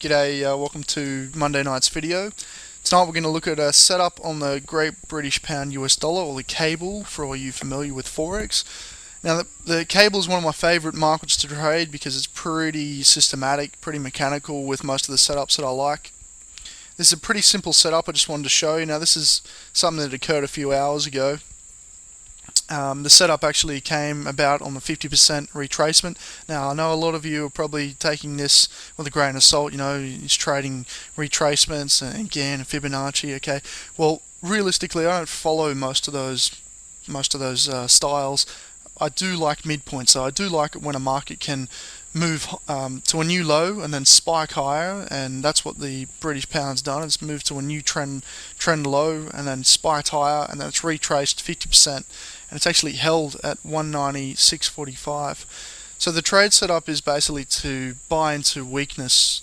G'day, welcome to Monday night's video. Tonight we're going to look at a setup on the Great British Pound US Dollar, or the cable, for all you familiar with Forex. Now the cable is one of my favourite markets to trade because it's pretty systematic, pretty mechanical with most of the setups that I like. This is a pretty simple setup I just wanted to show you. Now this is something that occurred a few hours ago. The setup actually came about on the 50% retracement. Now I know a lot of you are probably taking this with a grain of salt. You know, it's trading retracements and Gann and Fibonacci. Okay, well realistically I don't follow most of those styles. I do like midpoints, so I do like it when a market can move to a new low and then spike higher, and that's what the British pound's done. It's moved to a new trend low and then spiked higher, and then it's retraced 50%, and it's actually held at 196.45. So the trade setup is basically to buy into weakness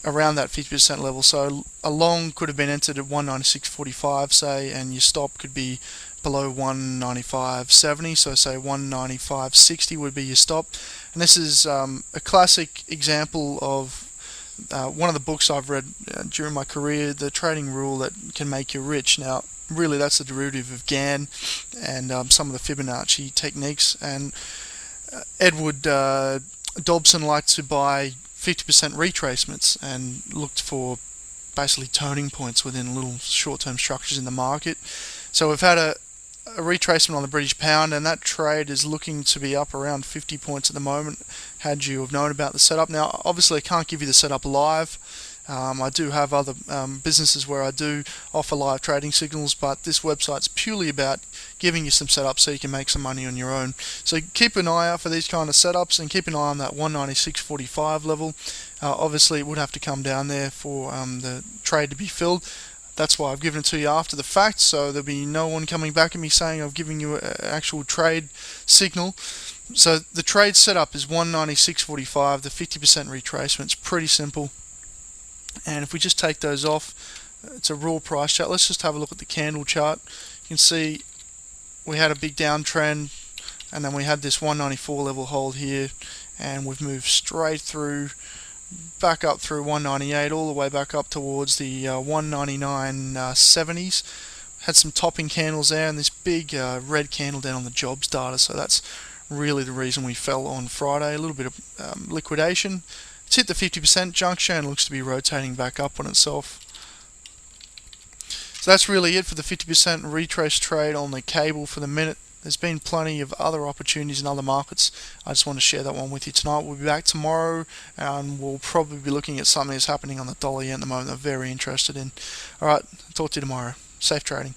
around that 50% level. So a long could have been entered at 196.45, say, and your stop could be below 195.70, so say 195.60 would be your stop. And this is a classic example of one of the books I've read during my career, The Trading Rule That Can Make You Rich. Now really that's a derivative of Gann and some of the Fibonacci techniques, and Edward Dobson liked to buy 50% retracements and looked for basically turning points within little short-term structures in the market. So we've had a retracement on the British pound, and that trade is looking to be up around 50 points at the moment, had you have known about the setup. Now obviously I can't give you the setup live. I do have other businesses where I do offer live trading signals, but this website's purely about giving you some setups so you can make some money on your own. So keep an eye out for these kind of setups, and keep an eye on that 196.45 level. Obviously it would have to come down there for the trade to be filled. That's why I've given it to you after the fact, so there'll be no one coming back at me saying I've given you an actual trade signal. So the trade setup is 196.45, the 50% retracement. It's pretty simple. And if we just take those off, it's a raw price chart. Let's just have a look at the candle chart. You can see we had a big downtrend, and then we had this 194 level hold here, and we've moved straight through, back up through 198, all the way back up towards the 199.70s. Had some topping candles there, and this big red candle down on the jobs data. So that's really the reason we fell on Friday. A little bit of liquidation. It's hit the 50% junction and looks to be rotating back up on itself. So that's really it for the 50% retrace trade on the cable for the minute. There's been plenty of other opportunities in other markets. I just want to share that one with you tonight. We'll be back tomorrow, and we'll probably be looking at something that's happening on the dollar yen at the moment that I'm very interested in. Alright, talk to you tomorrow. Safe trading.